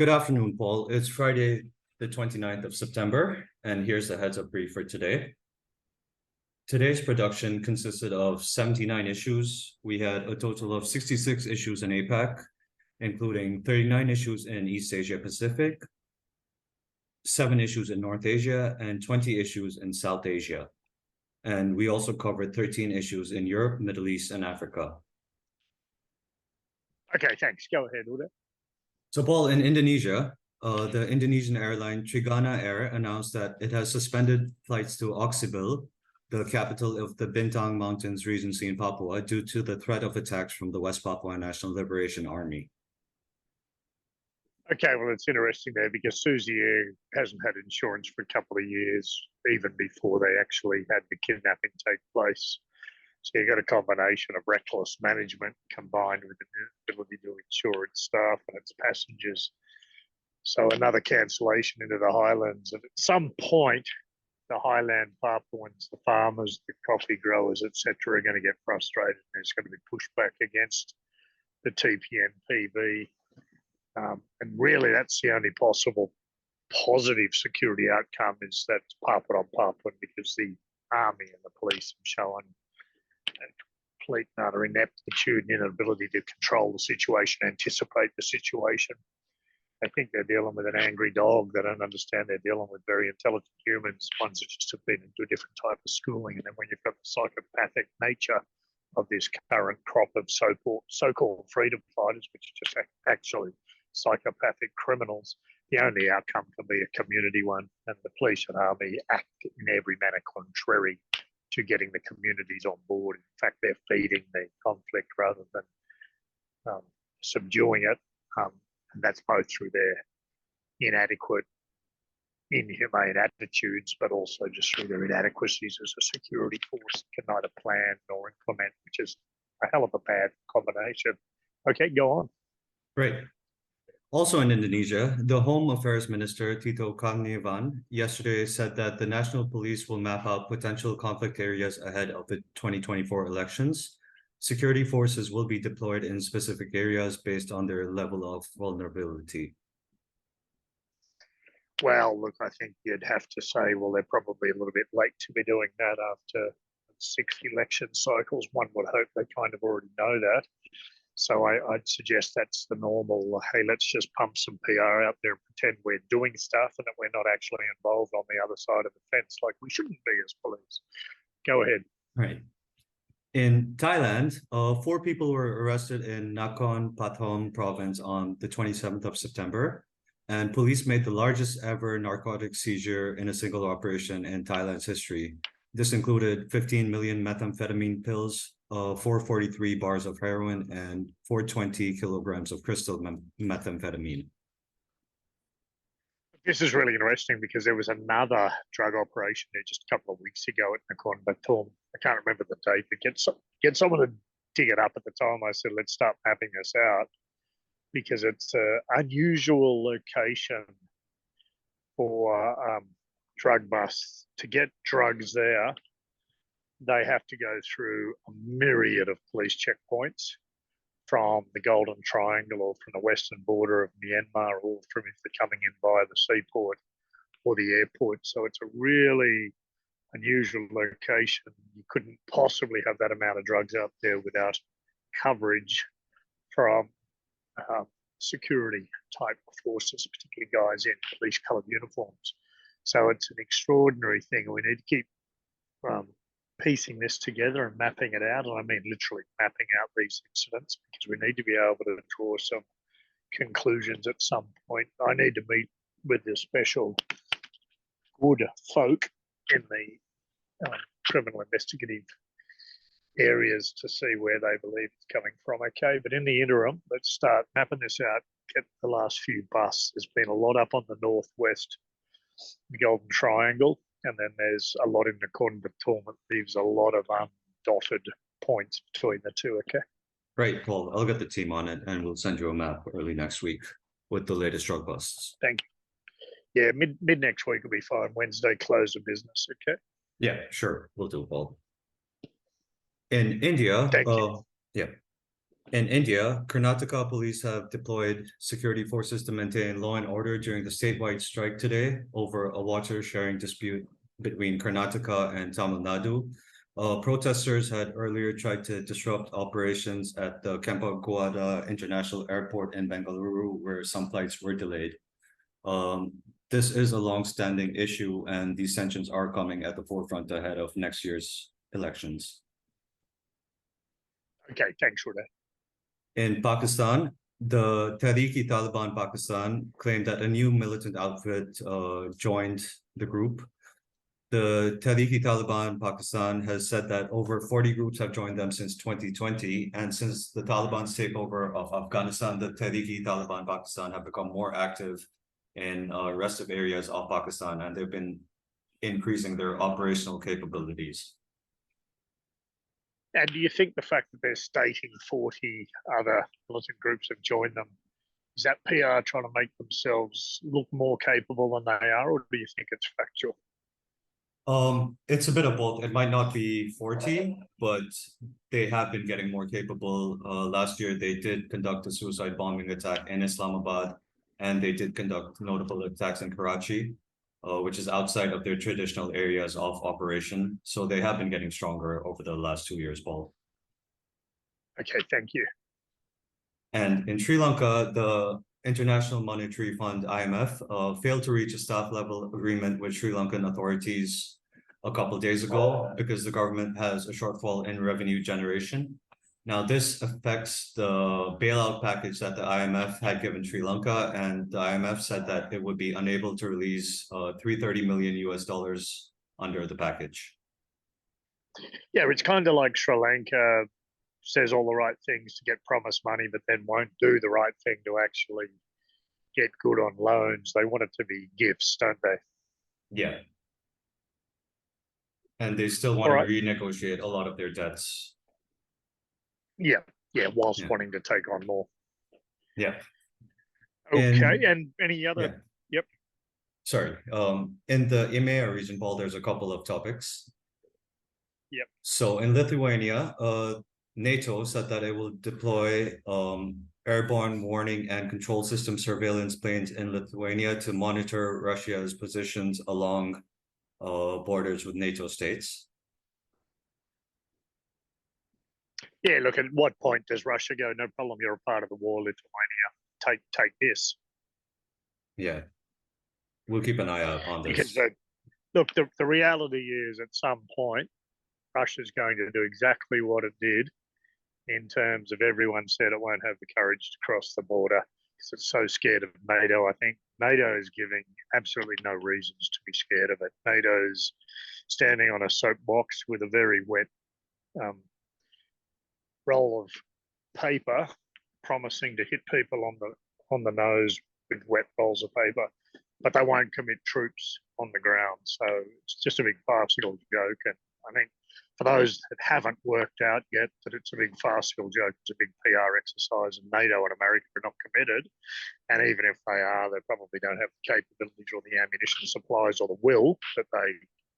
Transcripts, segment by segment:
Good afternoon, Paul. It's Friday, the 29th of September, and here's the heads-up brief for today. Today's production consisted of 79 issues. We had a total of 66 issues in APAC, including 39 issues in East Asia Pacific, 7 issues in North Asia, and 20 issues in South Asia. And we also covered 13 issues in Europe, Middle East, and Africa. Okay, thanks. Go ahead, Uday. So, Paul, in Indonesia, the Indonesian airline Trigana Air announced that it has suspended flights to Oksibil, the capital of the Bintang Mountains Regency in Papua, due to the threat of attacks from the West Papua National Liberation Army. Okay, well, it's interesting there because Suzy Air hasn't had insurance for a couple of years, even before they actually had the kidnapping take place. So you've got a combination of reckless management combined with the ability to insure its staff and its passengers. So another cancellation into the highlands. And at some point, the highland Papuans, the farmers, the coffee growers, etc., are going to get frustrated. And there's going to be pushback against the TPN-PB. And really, that's the only possible positive security outcome is that Papua on Papua, because the army and the police have shown complete and utter ineptitude and inability to control the situation, anticipate the situation. I think they're dealing with an angry dog. They don't understand they're dealing with very intelligent humans, ones that just have been into a different type of schooling. And then when you've got the psychopathic nature of this current crop of so-called freedom fighters, which are just actually psychopathic criminals, the only outcome can be a community one, and the police and army act in every manner contrary to getting the communities on board. In fact, they're feeding the conflict rather than subduing it. And that's both through their inadequate, inhumane attitudes, but also just through their inadequacies as a security force that can neither plan nor implement, which is a hell of a bad combination. Okay, go on. Great. Also in Indonesia, the Home Affairs Minister, Tito Karnavian, yesterday said that the National Police will map out potential conflict areas ahead of the 2024 elections. Security forces will be deployed in specific areas based on their level of vulnerability. Well, look, I think you'd have to say, well, they're probably a little bit late to be doing that after 6 election cycles. One would hope they kind of already know that. So I'd suggest that's the normal, hey, let's just pump some PR out there and pretend we're doing stuff and that we're not actually involved on the other side of the fence, like we shouldn't be as police. Go ahead. Right. In Thailand, 4 people were arrested in Nakhon Pathom province on the 27th of September, and police made the largest ever narcotic seizure in a single operation in Thailand's history. This included 15 million methamphetamine pills, 443 bars of heroin, and 420 kilograms of crystal methamphetamine. This is really interesting because there was another drug operation there just a couple of weeks ago at Nakhon Pathom. I can't remember the date, but get someone to dig it up. At the time, I said, let's start mapping this out because it's an unusual location for drug busts. To get drugs there, they have to go through a myriad of police checkpoints from the Golden Triangle or from the western border of Myanmar, or from if they're coming in via the seaport or the airport. So it's a really unusual location. You couldn't possibly have that amount of drugs out there without coverage from security type forces, particularly guys in police coloured uniforms. So it's an extraordinary thing. We need to keep piecing this together and mapping it out. And I mean literally mapping out these incidents, because we need to be able to draw some conclusions at some point. I need to meet with the special good folk in the criminal investigative areas to see where they believe it's coming from. Okay, but in the interim, let's start mapping this out, get the last few busts. There's been a lot up on the northwest, the Golden Triangle, and then there's a lot in the Nakhon Pathom. It leaves a lot of undotted points between the two, okay? Great, Paul. I'll get the team on it and we'll send you a map early next week with the latest drug busts. Thank you. Yeah, mid next week will be fine. Wednesday, close of business, okay? Yeah, sure. We'll do it, Paul. In India, Thank you. yeah. In India, Karnataka police have deployed security forces to maintain law and order during the statewide strike today over a water sharing dispute between Karnataka and Tamil Nadu. Protesters had earlier tried to disrupt operations at the Kempegowda International Airport in Bengaluru, where some flights were delayed. This is a long-standing issue, and these tensions are coming at the forefront ahead of next year's elections. Okay, thanks, Uday. In Pakistan, the Tehreek-e-Taliban Pakistan claimed that a new militant outfit joined the group. The Tehreek-e-Taliban Pakistan has said that over 40 groups have joined them since 2020. And since the Taliban's takeover of Afghanistan, the Tehreek-e-Taliban Pakistan have become more active in rest of areas of Pakistan, and they've been increasing their operational capabilities. And do you think the fact that they're stating 40 other militant groups have joined them, is that PR trying to make themselves look more capable than they are, or do you think it's factual? It's a bit of both. It might not be 40, but they have been getting more capable. Last year, they did conduct a suicide bombing attack in Islamabad, and they did conduct notable attacks in Karachi, which is outside of their traditional areas of operation. So they have been getting stronger over the last 2 years, Paul. Okay, thank you. And in Sri Lanka, the International Monetary Fund, IMF, failed to reach a staff level agreement with Sri Lankan authorities a couple of days ago because the government has a shortfall in revenue generation. Now, this affects the bailout package that the IMF had given Sri Lanka, and the IMF said that it would be unable to release $330 million US under the package. Yeah, it's kind of like Sri Lanka says all the right things to get promised money, but then won't do the right thing to actually get good on loans. They want it to be gifts, don't they? Yeah. And they still want to renegotiate a lot of their debts. Yeah, whilst wanting to take on more. Yeah. Okay, and any other? Yep. Sorry. In the EMEA region, Paul, there's a couple of topics. Yep. So in Lithuania, NATO said that it will deploy airborne warning and control system surveillance planes in Lithuania to monitor Russia's positions along borders with NATO states. Yeah, look, at what point does Russia go, no problem, you're a part of the war, Lithuania, take this? Yeah, we'll keep an eye out on this. Because, look, the reality is at some point, Russia's going to do exactly what it did in terms of everyone said it won't have the courage to cross the border because it's so scared of NATO. I think NATO is giving absolutely no reasons to be scared of it. NATO's standing on a soapbox with a very wet roll of paper, promising to hit people on the nose with wet rolls of paper, but they won't commit troops on the ground. So it's just a big farcical joke. And I think for those that haven't worked out yet that it's a big farcical joke, it's a big PR exercise, and NATO and America are not committed. And even if they are, they probably don't have the capabilities or the ammunition supplies or the will that they,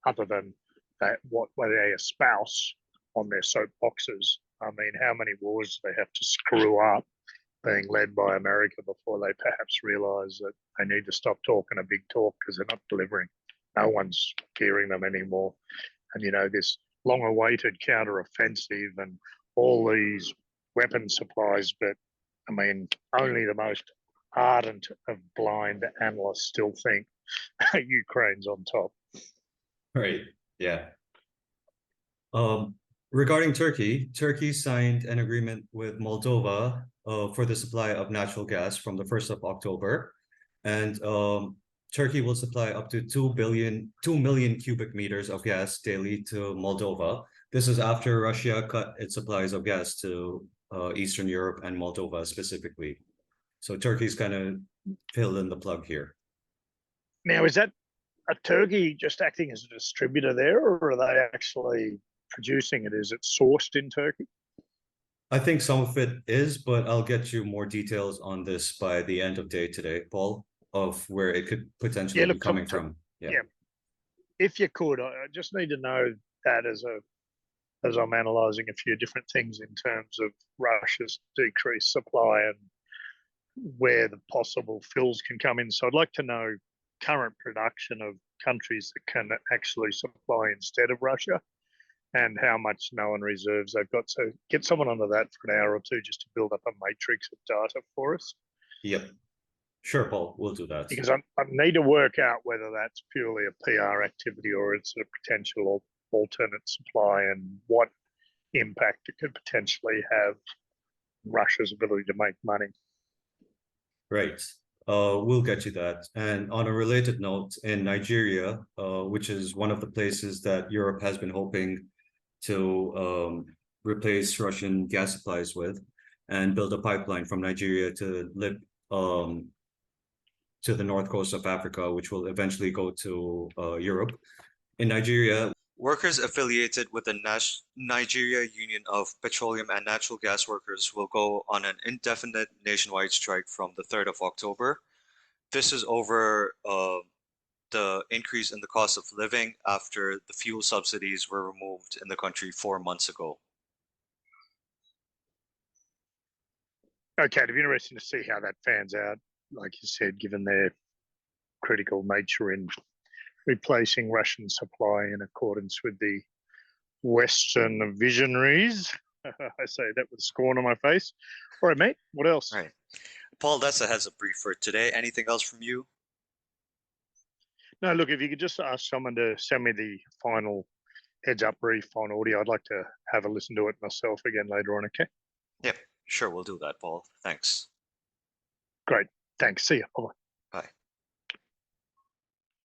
other than that, what they espouse on their soapboxes. I mean, how many wars do they have to screw up being led by America before they perhaps realise that they need to stop talking a big talk because they're not delivering? No one's hearing them anymore. And, you know, this long-awaited counter-offensive and all these weapon supplies, but, I mean, only the most ardent of blind analysts still think Ukraine's on top. Right, yeah. Regarding Turkey, Turkey signed an agreement with Moldova for the supply of natural gas from the 1st of October. And Turkey will supply up to 2 million cubic meters of gas daily to Moldova. This is after Russia cut its supplies of gas to Eastern Europe and Moldova specifically. So Turkey's kind of filled in the plug here. Now, is that a Turkey just acting as a distributor there, or are they actually producing it? Is it sourced in Turkey? I think some of it is, but I'll get you more details on this by the end of day today, Paul, of where it could potentially be coming from. Yeah. If you could, I just need to know that as a as I'm analysing a few different things in terms of Russia's decreased supply and where the possible fills can come in. So I'd like to know current production of countries that can actually supply instead of Russia and how much known reserves they've got. So get someone onto that for an hour or two just to build up a matrix of data for us. Yep. Sure, Paul, we'll do that. Because I need to work out whether that's purely a PR activity or it's a potential alternate supply and what impact it could potentially have Russia's ability to make money. Right. We'll get you that. And on a related note, in Nigeria, which is one of the places that Europe has been hoping to replace Russian gas supplies with and build a pipeline from Nigeria to the north coast of Africa, which will eventually go to Europe. In Nigeria, workers affiliated with the Nigeria Union of Petroleum and Natural Gas Workers will go on an indefinite nationwide strike from the 3rd of October. This is over the increase in the cost of living after the fuel subsidies were removed in the country 4 months ago. Okay, it'll be interesting to see how that fans out. Like you said, given their critical nature in replacing Russian supply in accordance with the Western visionaries. I say that with scorn on my face. All right, mate, what else? Right. Paul, that's a heads up brief for today. Anything else from you? No, look, if you could just ask someone to send me the final heads up brief on audio, I'd like to have a listen to it myself again later on, okay? Yep, sure, we'll do that, Paul. Thanks. Great. Thanks. See you. Bye-bye.